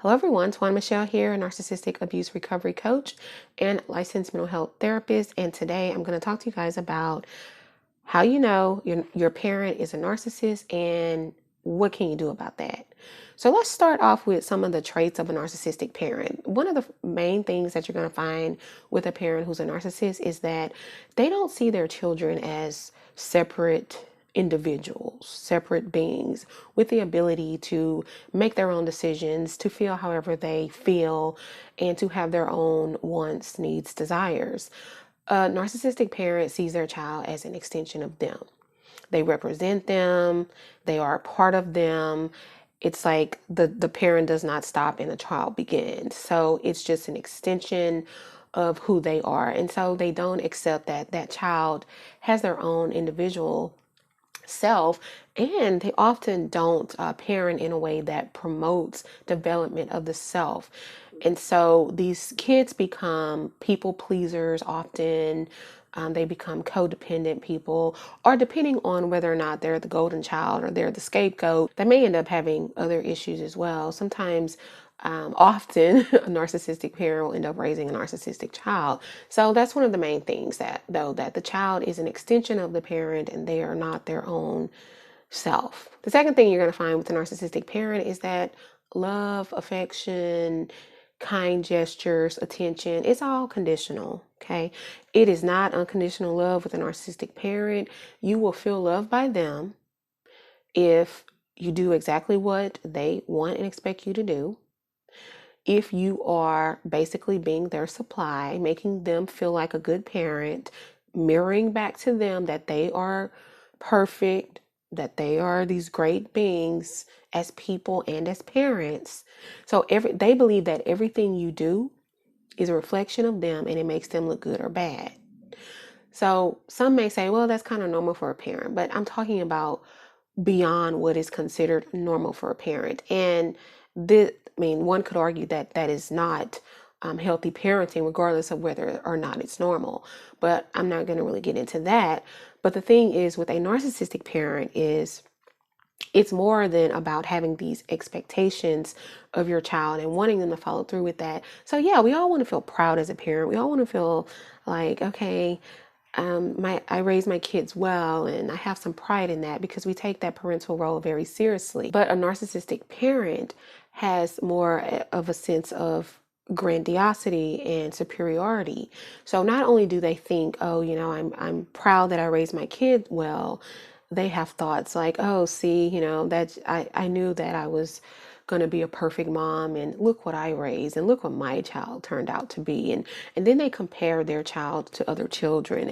Hello everyone, Twan Michelle here, a narcissistic abuse recovery coach and licensed mental health therapist. And today I'm going to talk to you guys about how you know your parent is a narcissist and what can you do about that. So let's start off with some of the traits of a narcissistic parent. One of the main things that you're going to find with a parent who's a narcissist is that they don't see their children as separate individuals, separate beings with the ability to make their own decisions, to feel however they feel, and to have their own wants, needs, desires. A narcissistic parent sees their child as an extension of them. They represent them, they are a part of them. It's like the parent does not stop and the child begins. So it's just an extension of who they are. And so they don't accept that that child has their own individual self, and they often don't parent in a way that promotes development of the self. And so these kids become people pleasers often. They become codependent people, or depending on whether or not they're the golden child or they're the scapegoat, they may end up having other issues as well. Sometimes often a narcissistic parent will end up raising a narcissistic child. So that's one of the main things, that the child is an extension of the parent and they are not their own self. The second thing you're going to find with a narcissistic parent is that love, affection, kind gestures, attention, it's all conditional. Okay. It is not unconditional love with a narcissistic parent. You will feel loved by them if you do exactly what they want and expect you to do. If you are basically being their supply, making them feel like a good parent, mirroring back to them that they are perfect, that they are these great beings as people and as parents. So they believe that everything you do is a reflection of them and it makes them look good or bad. So some may say, well, that's kind of normal for a parent, but I'm talking about beyond what is considered normal for a parent. And one could argue that that is not healthy parenting, regardless of whether or not it's normal. But I'm not going to really get into that. But the thing is, with a narcissistic parent, is it's more than about having these expectations of your child and wanting them to follow through with that. So yeah, we all want to feel proud as a parent. We all want to feel like, okay, I raise my kids well, and I have some pride in that because we take that parental role very seriously. But a narcissistic parent has more of a sense of grandiosity and superiority. So not only do they think, oh, I'm proud that I raised my kid well, they have thoughts like, oh, see, that I knew that I was going to be a perfect mom, and look what I raised, and look what my child turned out to be. And then they compare their child to other children,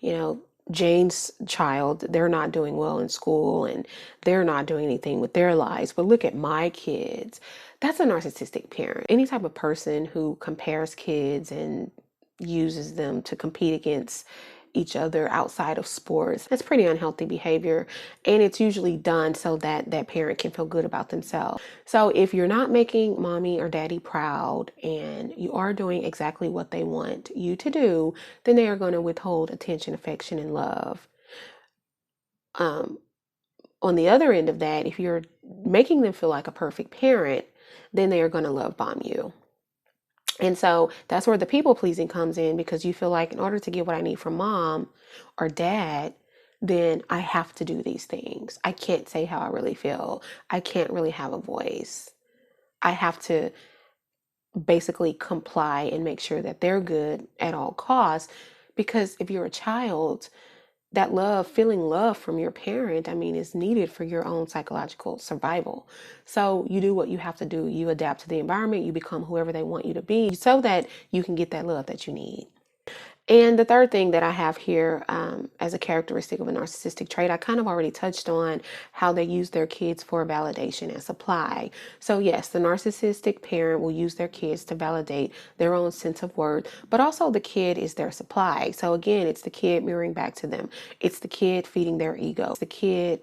and Jane's child, they're not doing well in school and they're not doing anything with their lives, but look at my kids. That's a narcissistic parent. Any type of person who compares kids and uses them to compete against each other outside of sports, that's pretty unhealthy behavior, and it's usually done so that that parent can feel good about themselves. So if you're not making mommy or daddy proud and you are doing exactly what they want you to do, then they are going to withhold attention, affection, and love. On the other end of that, if you're making them feel like a perfect parent, then they are going to love bomb you. And so that's where the people pleasing comes in, because you feel like in order to get what I need from mom or dad, then I have to do these things. I can't say how I really feel. I can't really have a voice. I have to basically comply and make sure that they're good at all costs. Because if you're a child, that love, feeling love from your parent, is needed for your own psychological survival. So you do what you have to do. You adapt to the environment. You become whoever they want you to be so that you can get that love that you need. And the third thing that I have here as a characteristic of a narcissistic trait, I kind of already touched on how they use their kids for validation and supply. So yes, the narcissistic parent will use their kids to validate their own sense of worth, but also the kid is their supply. So again, it's the kid mirroring back to them. It's the kid feeding their ego. It's the kid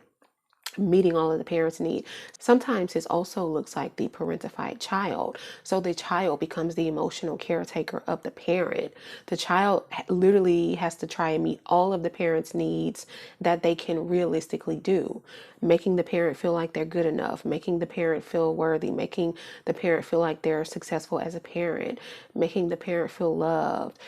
meeting all of the parents' need. Sometimes this also looks like the parentified child. So the child becomes the emotional caretaker of the parent. The child literally has to try and meet all of the parents' needs that they can realistically do, making the parent feel like they're good enough, making the parent feel worthy, making the parent feel like they're successful as a parent, making the parent feel loved.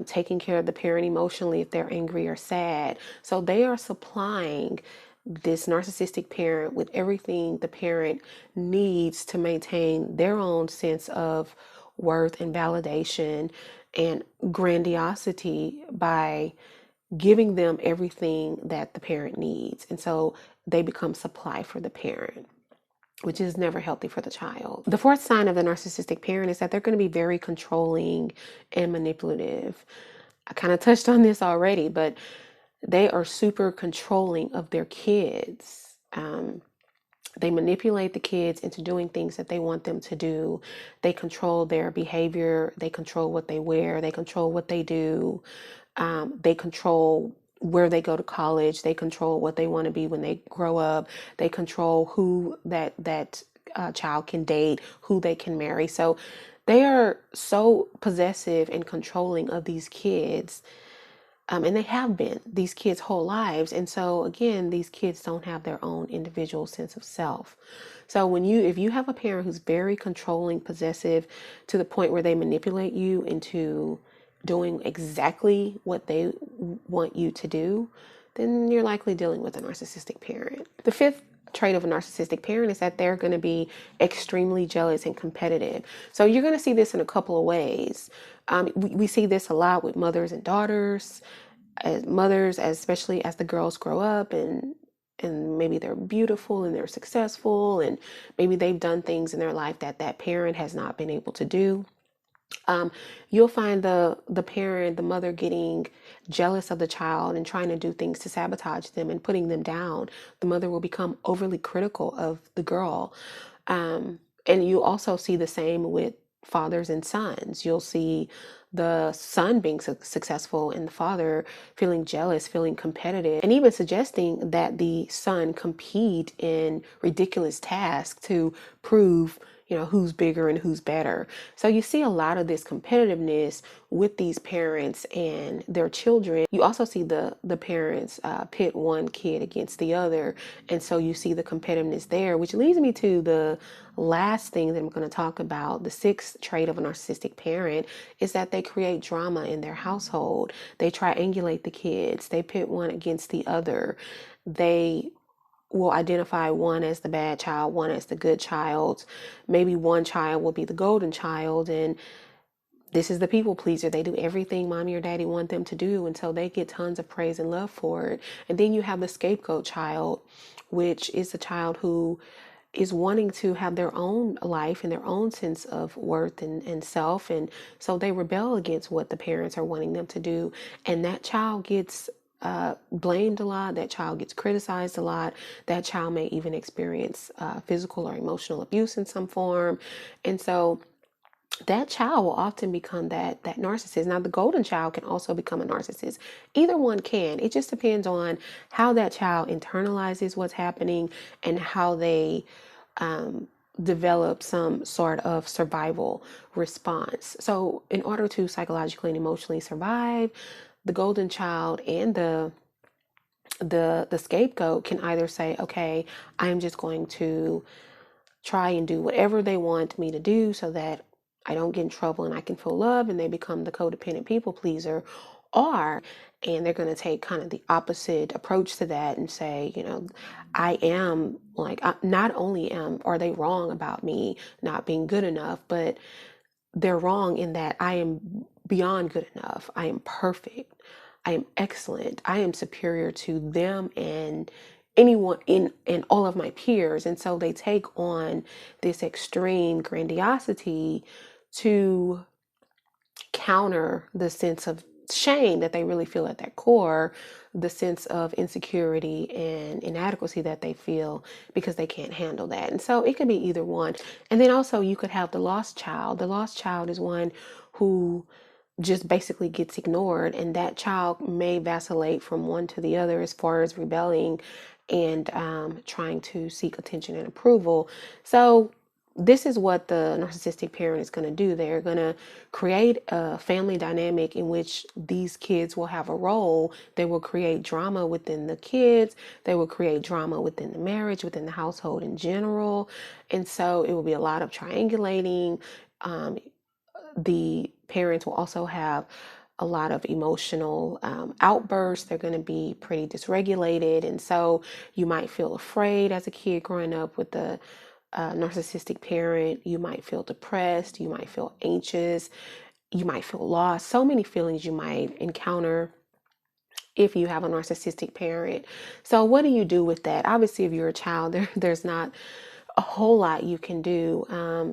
Taking care of the parent emotionally if they're angry or sad. So they are supplying this narcissistic parent with everything the parent needs to maintain their own sense of worth and validation and grandiosity by giving them everything that the parent needs. And so they become supply for the parent, which is never healthy for the child. The fourth sign of the narcissistic parent is that they're going to be very controlling and manipulative. I kind of touched on this already, but they are super controlling of their kids. They manipulate the kids into doing things that they want them to do. They control their behavior. They control what they wear. They control what they do. They control where they go to college. They control what they want to be when they grow up. They control who that child can date, who they can marry. So they are so possessive and controlling of these kids. And they have been these kids' whole lives. And so again, these kids don't have their own individual sense of self. So if you have a parent who's very controlling, possessive, to the point where they manipulate you into doing exactly what they want you to do, then you're likely dealing with a narcissistic parent. The fifth trait of a narcissistic parent is that they're going to be extremely jealous and competitive. So you're going to see this in a couple of ways. We see this a lot with mothers and daughters. As mothers, especially as the girls grow up and maybe they're beautiful and they're successful and maybe they've done things in their life that that parent has not been able to do. You'll find the parent, the mother, getting jealous of the child and trying to do things to sabotage them and putting them down. The mother will become overly critical of the girl. And you also see the same with fathers and sons. You'll see the son being successful and the father feeling jealous, feeling competitive, and even suggesting that the son compete in ridiculous tasks to prove who's bigger and who's better. So you see a lot of this competitiveness with these parents and their children. You also see the parents pit one kid against the other. And so you see the competitiveness there, which leads me to the last thing that I'm going to talk about. The sixth trait of a narcissistic parent is that they create drama in their household. They triangulate the kids. They pit one against the other. They will identify one as the bad child, one as the good child. Maybe one child will be the golden child, and this is the people pleaser. They do everything mommy or daddy want them to do, and so they get tons of praise and love for it. And then you have the scapegoat child, which is the child who is wanting to have their own life and their own sense of worth and self. And so they rebel against what the parents are wanting them to do. And that child gets blamed a lot. That child gets criticized a lot. That child may even experience physical or emotional abuse in some form. And so that child will often become that narcissist. Now, the golden child can also become a narcissist. Either one can. It just depends on how that child internalizes what's happening and how they develop some sort of survival response. So in order to psychologically and emotionally survive, the golden child and the scapegoat can either say, okay, I'm just going to try and do whatever they want me to do so that I don't get in trouble and I can feel love, and they become the codependent people pleaser. And they're going to take kind of the opposite approach to that and say, I am not only are they wrong about me not being good enough, but they're wrong in that I am beyond good enough. I am perfect. I am excellent. I am superior to them and anyone in all of my peers. And so they take on this extreme grandiosity to counter the sense of shame that they really feel at their core, the sense of insecurity and inadequacy that they feel because they can't handle that. And so it could be either one. And then also you could have the lost child. The lost child is one who just basically gets ignored, and that child may vacillate from one to the other as far as rebelling and trying to seek attention and approval. So this is what the narcissistic parent is going to do. They're going to create a family dynamic in which these kids will have a role. They will create drama within the kids. They will create drama within the marriage, within the household in general. And so it will be a lot of triangulating. The parents will also have a lot of emotional outbursts. They're going to be pretty dysregulated. And so you might feel afraid as a kid growing up with the narcissistic parent. You might feel depressed. You might feel anxious. You might feel lost. So many feelings you might encounter if you have a narcissistic parent. So what do you do with that? Obviously, if you're a child, there's not a whole lot you can do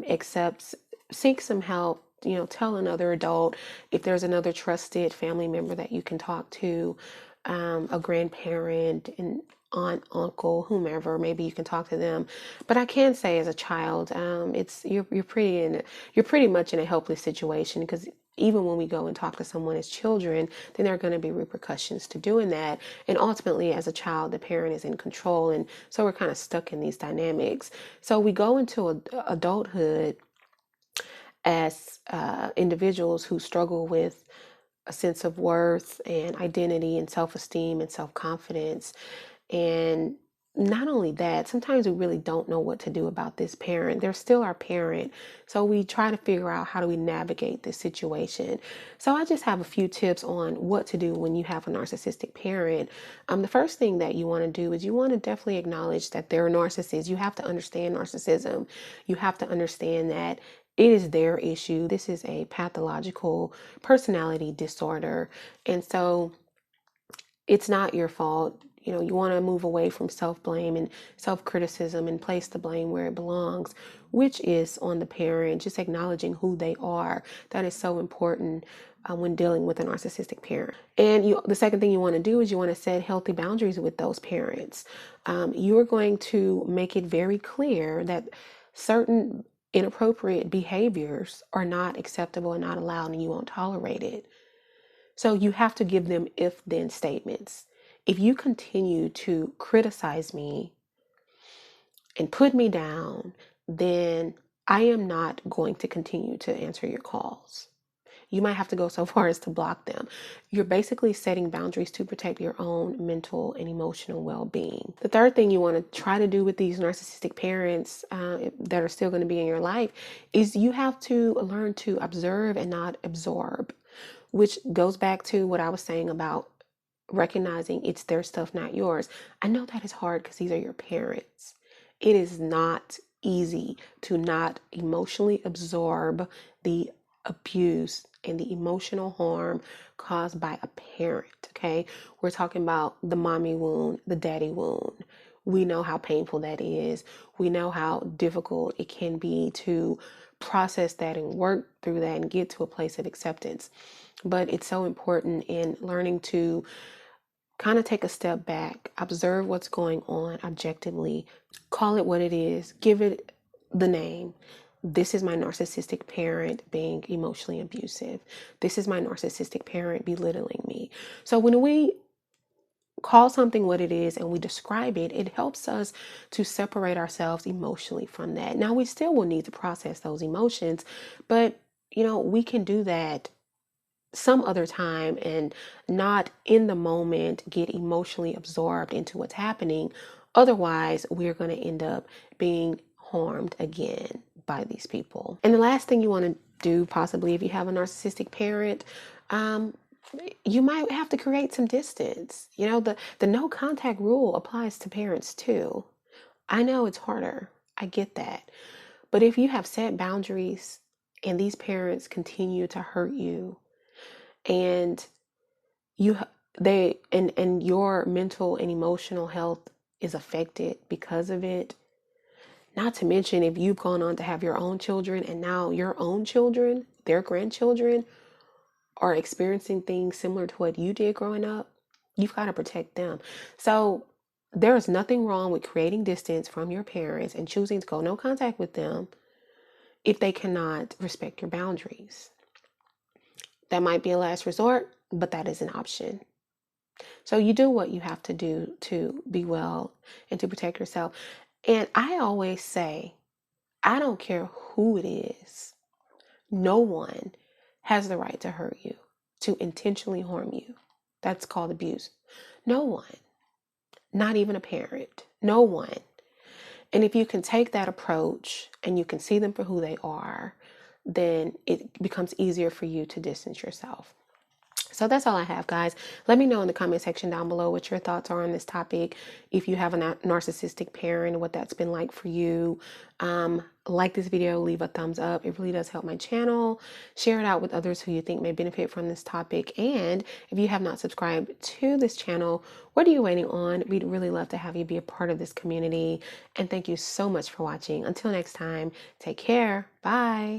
except seek some help. Tell another adult. If there's another trusted family member that you can talk to, a grandparent, an aunt, uncle, whomever, maybe you can talk to them. But I can say, as a child, you're pretty much in a helpless situation, because even when we go and talk to someone as children, then there are going to be repercussions to doing that. And ultimately, as a child, the parent is in control. And so we're kind of stuck in these dynamics. So we go into adulthood as individuals who struggle with a sense of worth and identity and self-esteem and self-confidence. And not only that, sometimes we really don't know what to do about this parent. They're still our parent. So we try to figure out, how do we navigate this situation? So I just have a few tips on what to do when you have a narcissistic parent. The first thing that you want to do is you want to definitely acknowledge that they're a narcissist. You have to understand narcissism. You have to understand that it is their issue. This is a pathological personality disorder. And so it's not your fault. You want to move away from self-blame and self-criticism and place the blame where it belongs, which is on the parent, just acknowledging who they are. That is so important when dealing with a narcissistic parent. And the second thing you want to do is you want to set healthy boundaries with those parents. You are going to make it very clear that certain inappropriate behaviors are not acceptable and not allowed, and you won't tolerate it. So you have to give them if-then statements. If you continue to criticize me and put me down, then I am not going to continue to answer your calls. You might have to go so far as to block them. You're basically setting boundaries to protect your own mental and emotional well-being. The third thing you want to try to do with these narcissistic parents that are still going to be in your life is you have to learn to observe and not absorb, which goes back to what I was saying about recognizing it's their stuff, not yours. I know that is hard because these are your parents. It is not easy to not emotionally absorb the abuse and the emotional harm caused by a parent. Okay, we're talking about the mommy wound, the daddy wound. We know how painful that is. We know how difficult it can be to process that and work through that and get to a place of acceptance. But it's so important in learning to kind of take a step back, observe what's going on objectively, call it what it is, give it the name. This is my narcissistic parent being emotionally abusive. This is my narcissistic parent belittling me. So when we call something what it is and we describe it, it helps us to separate ourselves emotionally from that. Now, we still will need to process those emotions, but we can do that some other time and not in the moment get emotionally absorbed into what's happening. Otherwise, we're going to end up being harmed again by these people. And the last thing you want to do, possibly if you have a narcissistic parent, you might have to create some distance. The no contact rule applies to parents too. I know it's harder. I get that. But if you have set boundaries and these parents continue to hurt you, and your mental and emotional health is affected because of it, not to mention if you've gone on to have your own children and now your own children, their grandchildren, are experiencing things similar to what you did growing up, you've got to protect them. So there is nothing wrong with creating distance from your parents and choosing to go no contact with them if they cannot respect your boundaries. That might be a last resort, but that is an option. So you do what you have to do to be well and to protect yourself. And I always say, I don't care who it is. No one has the right to hurt you, to intentionally harm you. That's called abuse. No one, not even a parent, no one. And if you can take that approach and you can see them for who they are, then it becomes easier for you to distance yourself. So that's all I have, guys. Let me know in the comment section down below what your thoughts are on this topic. If you have a narcissistic parent, what that's been like for you. Like this video, leave a thumbs up. It really does help my channel. Share it out with others who you think may benefit from this topic. And if you have not subscribed to this channel, what are you waiting on? We'd really love to have you be a part of this community. And thank you so much for watching. Until next time, take care. Bye.